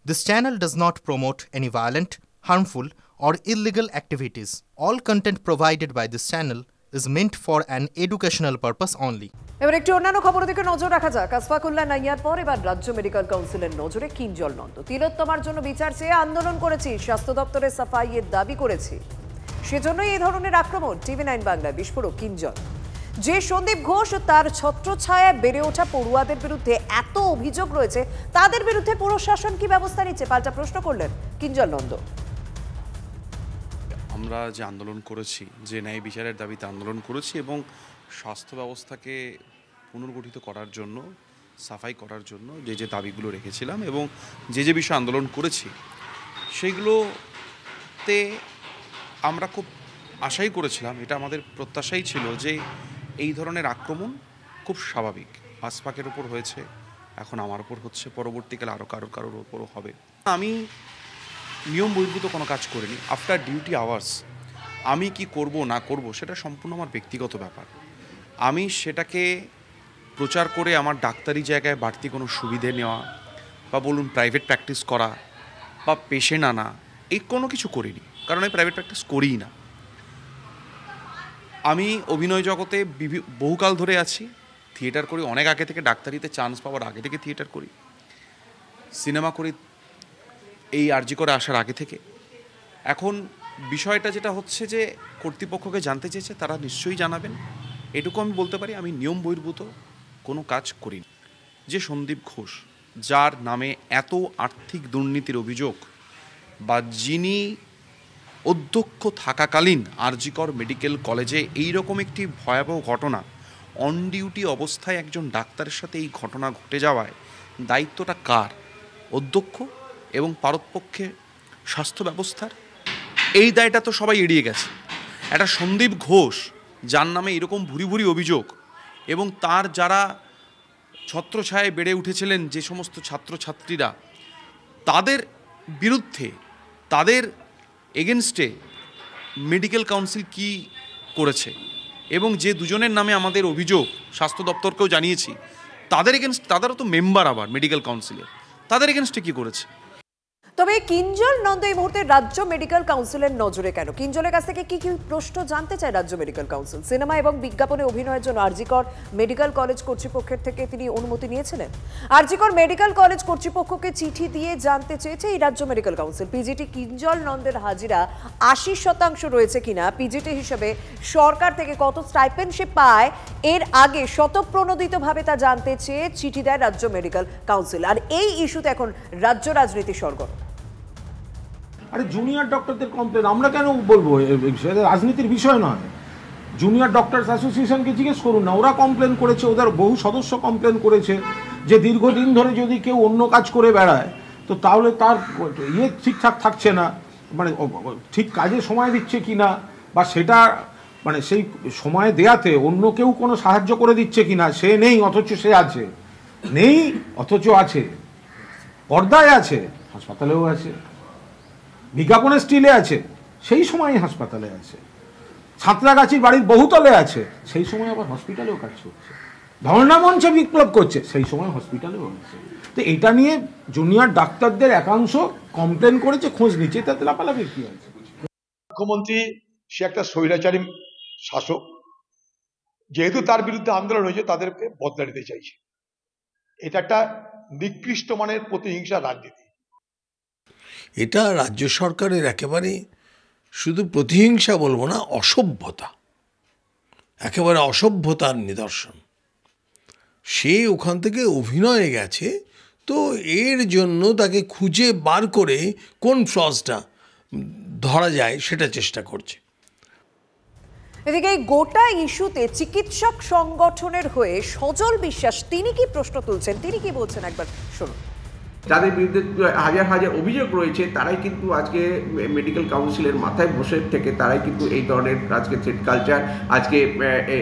This channel does not promote any violent, harmful, or illegal activities. All content provided by this channel is meant for an educational purpose only. এবার একটি অন্যান্য খবরের দিকে নজর রাখা যাক। আসফাকুল্লাহ নাইয়ার পর এবার রাজ্য মেডিকেল কাউন্সিলের নজরে কিঞ্জল নন্দ। তিলোত্তমার জন্য বিচার চেয়ে আন্দোলন করেছি, স্বাস্থ্য দপ্তরের সাফাইয়ের দাবি করেছি, সেজন্যই এই ধরনের আক্রমণ। TV9 বাংলায় বিস্ফোরক কিঞ্জল। যে সন্দীপ ঘোষ ও তার ছত্রছায়ায় বেড়ে ওঠা পড়ুয়াদের বিরুদ্ধে এত অভিযোগ রয়েছে, তাদের বিরুদ্ধে প্রশাসন কি ব্যবস্থা নিচ্ছে, পাল্টা প্রশ্ন করলেন কিঞ্জল নন্দ। আমরা যে আন্দোলন করেছি, যে ন্যায় বিচারের দাবিতে আন্দোলন করেছি এবং স্বাস্থ্য ব্যবস্থাকে পুনর্গঠিত করার জন্য, সাফাই করার জন্য যে দাবিগুলো রেখেছিলাম এবং যে বিষয়ে আন্দোলন করেছি, সেগুলোতে আমরা খুব আশাই করেছিলাম, এটা আমাদের প্রত্যাশাই ছিল যে এই ধরনের আক্রমণ খুব স্বাভাবিক। আসফাকের ওপর হয়েছে, এখন আমার ওপর হচ্ছে, পরবর্তীকালে আরও কারোর ওপরও হবে। আমি নিয়ম বহির্ভূত কোনো কাজ করিনি। আফটার ডিউটি আওয়ার্স আমি কি করব না করব সেটা সম্পূর্ণ আমার ব্যক্তিগত ব্যাপার। আমি সেটাকে প্রচার করে আমার ডাক্তারি জায়গায় বাড়তি কোনো সুবিধে নেওয়া বা বলুন প্রাইভেট প্র্যাকটিস করা বা পেশেন্ট আনা, এই কোনো কিছু করিনি, কারণ আমি প্রাইভেট প্র্যাকটিস করিই না। আমি অভিনয় জগতে বহুকাল ধরে আছি, থিয়েটার করি অনেক আগে থেকে, ডাক্তারিতে চান্স পাওয়ার আগে থেকে থিয়েটার করি, সিনেমা করি এই আরজি করে আসার আগে থেকে। এখন বিষয়টা যেটা হচ্ছে যে কর্তৃপক্ষকে জানতে চেয়েছে, তারা নিশ্চয়ই জানাবেন। এটুকু আমি বলতে পারি, আমি নিয়ম বহির্ভূত কোনো কাজ করিনি। যে সন্দীপ ঘোষ, যার নামে এত আর্থিক দুর্নীতির অভিযোগ, বা যিনি অধ্যক্ষ থাকাকালীন আরজিকর মেডিকেল কলেজে এইরকম একটি ভয়াবহ ঘটনা, অন ডিউটি অবস্থায় একজন ডাক্তারের সাথে এই ঘটনা ঘটে যাওয়ায় দায়িত্বটা কার? অধ্যক্ষ এবং পারতপক্ষে স্বাস্থ্য ব্যবস্থার। এই দায়টা তো সবাই এড়িয়ে গেছে। একটা সন্দীপ ঘোষ, যার নামে এরকম ভুরি ভুরি অভিযোগ, এবং তার যারা ছত্রছায়ায় বেড়ে উঠেছিলেন যে সমস্ত ছাত্রছাত্রীরা, তাদের বিরুদ্ধে, তাদের এগেনস্টে মেডিকেল কাউন্সিল কি করেছে, এবং যে দুজনের নামে আমাদের অভিযোগ স্বাস্থ্য দপ্তরকেও জানিয়েছি, তাদের এগেনস্ট, তাদেরও তো মেম্বার আবার মেডিকেল কাউন্সিলের, তাদের এগেনস্টে কি করেছে। তবে কিঞ্জল নন্দ এই মুহূর্তে রাজ্য মেডিকেল কাউন্সিলের নজরে কেন? কিঞ্জলের কাছ থেকে কি প্রশ্ন জানতে চায় রাজ্য মেডিকেল কাউন্সিল? সিনেমা এবং বিজ্ঞাপনে অভিনয়ের জন্য আরজিকর মেডিকেল কলেজ কর্তৃপক্ষের থেকে তিনি অনুমতি নিয়েছিলেন। আরজিকর মেডিকেল কলেজ কর্তৃপক্ষকে চিঠি দিয়ে জানতে চেয়েছে এই রাজ্য মেডিকেল কাউন্সিল, পিজিটি কিঞ্জল নন্দের হাজিরা 80% রয়েছে কিনা, পিজিটি হিসেবে সরকার থেকে কত স্টাইপেন্ড সে পায়, এর আগে স্বতঃপ্রণোদিতভাবে তা জানতে চেয়ে চিঠি দেয় রাজ্য মেডিকেল কাউন্সিল। আর এই ইস্যুতে এখন রাজ্য রাজনীতি সরগরম। আরে জুনিয়র ডক্টরদের কমপ্লেন আমরা কেন বলবো? রাজনীতির বিষয় নয়। জুনিয়র ডক্টরস অ্যাসোসিয়েশনকে জিজ্ঞেস করুন না, ওরা কমপ্লেন করেছে, ওদের বহু সদস্য কমপ্লেন করেছে যে দীর্ঘদিন ধরে যদি কেউ অন্য কাজ করে বেড়ায়, তো তাহলে তার ঠিকঠাক থাকছে না, মানে ঠিক কাজে সময় দিচ্ছে কি না, বা সেটা মানে সেই সময় দেয়াতে অন্য কেউ কোনো সাহায্য করে দিচ্ছে কি না, সে নেই অথচ সে আছে, নেই অথচ আছে, পর্দায় আছে, হাসপাতালেও আছে, বিজ্ঞাপনের স্টিলে আছে, সেই সময় হাসপাতালে আছে, ছাত্রাগাছির বাড়ির বহুতলে আছে, সেই সময় আবার হসপিটালেও কাজ করছে, ধর্ণা মঞ্চে বিপ্লব করছে, সেই সময় হসপিটালেও আছে। তো এটা নিয়ে জুনিয়র ডাক্তারদের একাংশ কমপ্লেন করেছে, খোঁজ নিচ্ছে, তাতে লাপালাপি কি আছে? মুখ্যমন্ত্রী সে একটা স্বৈরাচারী শাসক, যেহেতু তার বিরুদ্ধে আন্দোলন হয়েছে তাদেরকে বদলা নিতে চাইছে। এটা একটা নিকৃষ্ট মানের প্রতিহিংসা রাজনীতি। এটা রাজ্য সরকারের একেবারে শুধু প্রতিহিংসা বলবো না, অসভ্যতা, একেবারে অসভ্যতার নিদর্শন। সে ওখান থেকে অভিনয়ে গেছে, তো এর জন্য তাকে খুঁজে বার করে কোন ফ্লসটা ধরা যায় সেটা চেষ্টা করছে। এদিকে গোটা ইস্যুতে চিকিৎসক সংগঠনের হয়ে সজল বিশ্বাস তিনি কি প্রশ্ন তুলছেন, তিনি কি বলছেন একবার শুনুন। যাদের বিরুদ্ধে হাজার হাজার অভিযোগ রয়েছে, তারাই কিন্তু আজকে মেডিকেল কাউন্সিলের মাথায় বসে থেকে তারাই কিন্তু এই ধরনের আজকে থ্রেট কালচার, আজকে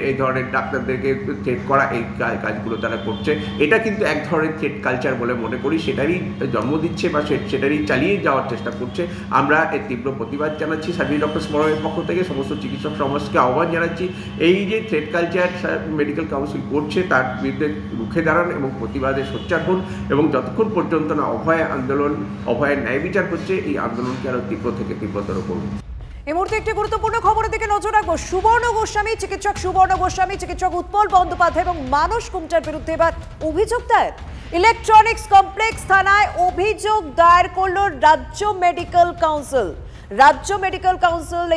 এই ধরনের ডাক্তারদেরকে থ্রেট করা, এই কাজগুলো তারা করছে। এটা কিন্তু এক ধরনের থ্রেট কালচার বলে মনে করি, সেটারই জন্ম দিচ্ছে বা সেটারই চালিয়ে যাওয়ার চেষ্টা করছে। আমরা এর তীব্র প্রতিবাদ জানাচ্ছি সার্ভিস ডক্টর ফোরামের পক্ষ থেকে, সমস্ত চিকিৎসক সমাজকে আহ্বান জানাচ্ছি, এই যে থ্রেট কালচার মেডিকেল কাউন্সিল করছে তার বিরুদ্ধে রুখে দাঁড়ান এবং প্রতিবাদে সোচ্চার হন, এবং যতক্ষণ পর্যন্ত মতো না অভয় আন্দোলন, অভয়ের ন্যায় বিচার হচ্ছে, এই আন্দোলনকে আরো তীব্র থেকে তীব্রতর করব। এই মুহূর্তে একটি গুরুত্বপূর্ণ খবরের দিকে নজর রাখবো। চিকিৎসক সুবর্ণ গোস্বামী, চিকিৎসক উৎপল বন্দ্যোপাধ্যায় এবং মানস কুমটার বিরুদ্ধে এবার অভিযোগ দায়ের। ইলেকট্রনিক্স কমপ্লেক্স থানায় অভিযোগ দায়ের করলো রাজ্য মেডিকেল কাউন্সিল।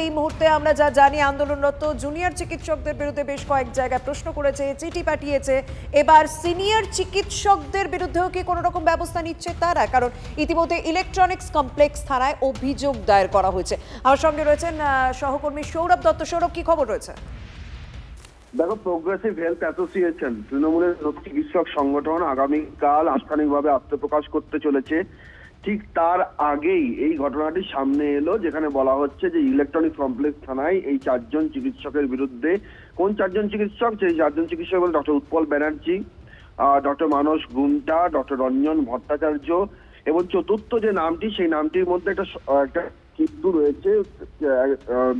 এই মুহূর্তে আমরা যা জানি, আন্দোলনরত জুনিয়র চিকিৎসকদের বিরুদ্ধে বেশ কয়েক জায়গায় প্রশ্ন করেছে, চিঠি পাঠিয়েছে। এবার সিনিয়র চিকিৎসকদের বিরুদ্ধেও কি কোনো রকম ব্যবস্থা নিচ্ছে তারা? কারণ ইতিমধ্যে ইলেকট্রনিক্স কমপ্লেক্স থানায় অভিযোগ দায়ের করা হয়েছে। আমার সঙ্গে রয়েছেন সহকর্মী সৌরভ দত্ত। সৌরভ, কি খবর রয়েছে? দেখো, প্রোগ্রেসিভ হেলথ অ্যাসোসিয়েশন, তৃণমূলের চিকিৎসক সংগঠন, আগামীকাল আনুষ্ঠানিকভাবে আত্মপ্রকাশ করতে চলেছে। ঠিক তার আগেই এই ঘটনাটি সামনে এলো, যেখানে বলা হচ্ছে যে ইলেকট্রনিক কমপ্লেক্স থানায় এই 4 জন চিকিৎসকের বিরুদ্ধে, কোন 4 জন চিকিৎসক? সেই 4 জন চিকিৎসক বলে ডক্টর উৎপল ব্যানার্জি, ডক্টর মানস গুমটা, ডক্টর রঞ্জন ভট্টাচার্য এবং চতুর্থ যে নামটি, সেই নামটির মধ্যে একটা কিন্তু রয়েছে।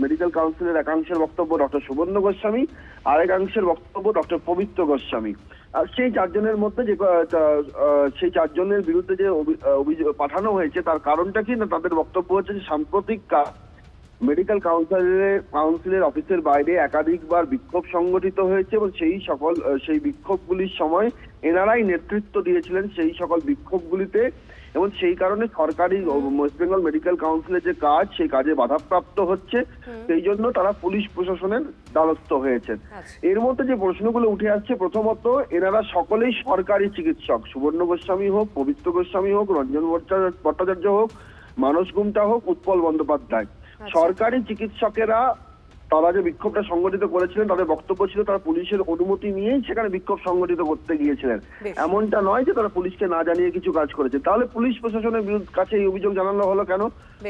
মেডিকেল কাউন্সিলের একাংশের বক্তব্য ডক্টর সুবর্ণ গোস্বামী, আর একাংশের বক্তব্য ডক্টর পবিত্র গোস্বামী। আর সেই 4 জনের মধ্যে সেই 4 জনের বিরুদ্ধে যে অভিযোগ পাঠানো হয়েছে, তার কারণটা কি না, তাদের বক্তব্য হচ্ছে যে সাম্প্রতিক মেডিকেল কাউন্সিলের অফিসের বাইরে একাধিকবার বিক্ষোভ সংগঠিত হয়েছে এবং সেই বিক্ষোভগুলির সময় এনারাই নেতৃত্ব দিয়েছিলেন সেই সকল বিক্ষোভগুলিতে, এবং সেই কারণে সরকারি ওয়েস্ট বেঙ্গল মেডিকেল কাউন্সিলের যে কাজ, সেই কাজে বাধাপ্রাপ্ত হচ্ছে। সেই জন্য তারা পুলিশ প্রশাসনের দ্বারস্থ হয়েছেন। এর মধ্যে যে প্রশ্নগুলো উঠে আসছে, প্রথমত এনারা সকলেই সরকারি চিকিৎসক, সুবর্ণ গোস্বামী হোক, পবিত্র গোস্বামী হোক, রঞ্জন ভট্টাচার্য হোক, মানস গুমটা হোক, উৎপল বন্দ্যোপাধ্যায়। সরকারি চিকিৎসকেরা তারা যে বিক্ষোভটা সংগঠিত করেছিলেন, তাদের বক্তব্য ছিল তারা পুলিশের অনুমতি নিয়েই সেখানে বিক্ষোভ সংগঠিত করতে গিয়েছিলেন। এমনটা নয় যে তারা পুলিশকে না জানিয়ে কিছু কাজ করেছে। তাহলে পুলিশ প্রশাসনের কাছে এই অভিযোগ জানানো হলো কেন?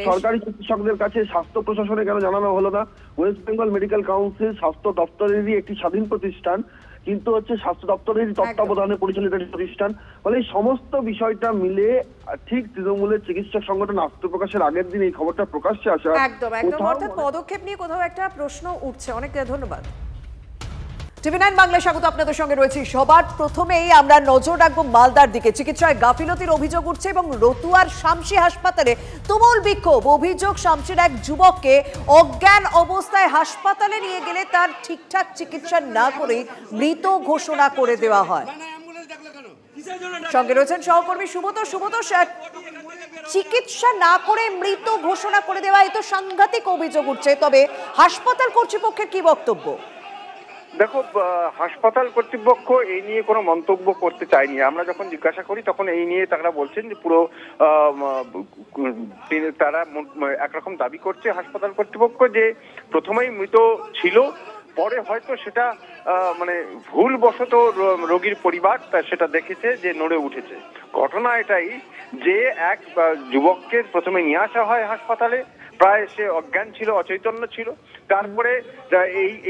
সরকারি চিকিৎসকদের কাছে স্বাস্থ্য প্রশাসনে কেন জানানো হলো না? ওয়েস্ট বেঙ্গল মেডিকেল কাউন্সিল স্বাস্থ্য দপ্তরেরই একটি স্বাধীন প্রতিষ্ঠান, কিন্তু স্বাস্থ্য দপ্তরের তত্ত্বাবধানে পরিচালিত প্রতিষ্ঠান। ফলে এই সমস্ত বিষয়টা মিলে ঠিক তৃণমূলের চিকিৎসক সংগঠন আত্মপ্রকাশের আগের দিন এই খবরটা প্রকাশ্যে আসা, একদম অর্থাৎ পদক্ষেপ নিয়ে কোথাও একটা প্রশ্ন উঠছে। অনেক ধন্যবাদ। টিভি9 বাংলায় স্বাগত, আপনাদের সঙ্গে রয়েছি। সবার প্রথমেই আমরা নজর রাখবো মালদার দিকে। চিকিৎসায় গাফিলতির অভিযোগ উঠছে এবং রতুয়ার শামসি হাসপাতালে তুমুল বিক্ষোভ। অভিযোগ, শামসির এক যুবককে অজ্ঞান অবস্থায় হাসপাতালে নিয়ে গেলে তার ঠিকঠাক চিকিৎসা না করেই মৃত ঘোষণা করে দেওয়া হয়। সঙ্গে রয়েছেন সহকর্মী সুব্রত। চিকিৎসা না করে মৃত ঘোষণা করে দেওয়া, এ তো সাংঘাতিক অভিযোগ উঠছে। তবে হাসপাতাল কর্তৃপক্ষের কি বক্তব্য? দেখো, হাসপাতাল কর্তৃপক্ষ এই নিয়ে কোনো মন্তব্য করতে চায়নি। আমরা যখন জিজ্ঞাসা করি তখন এই নিয়ে তারা বলছেন যে পুরো তারা একরকম দাবি করছে হাসপাতাল কর্তৃপক্ষ যে প্রথমেই মৃত ছিল, পরে হয়তো সেটা ভুলবশত রোগীর পরিবার সেটা দেখেছে যে নড়ে উঠেছে। ঘটনা এটাই যে এক যুবককে প্রথমে নিয়ে আসা হয় হাসপাতালে, প্রায় সে অজ্ঞান ছিল, অচৈতন্য ছিল। তারপরে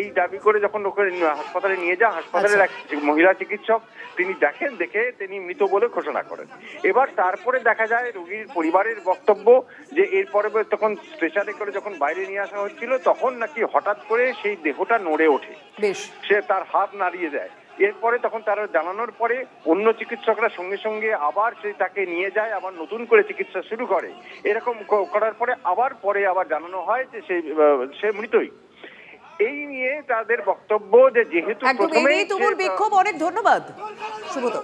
এই দাবি করে যখন ওকে হাসপাতালে নিয়ে যান, হাসপাতালের এক মহিলা চিকিৎসক তিনি দেখে তিনি মৃত বলে ঘোষণা করেন। এবার তারপরে দেখা যায় রোগীর পরিবারের বক্তব্য যে এরপরে তখন স্ট্রেচারে করে যখন বাইরে নিয়ে আসা হচ্ছিল, তখন নাকি হঠাৎ করে সেই দেহটা নড়ে ওঠে, সে তার হাত নাড়িয়ে দেয়। এরপরে তখন তারা জানানোর পরে অন্য চিকিৎসকরা সঙ্গে সঙ্গে আবার তাকে নিয়ে যায়, আবার নতুন করে চিকিৎসা শুরু করে। এরকম করার পরে আবার জানানো হয় যে সে মৃতই। এই নিয়ে তাদের বক্তব্য যে যেহেতু প্রথমেই তুমুল বিক্ষোভ। অনেক ধন্যবাদ সুব্রত।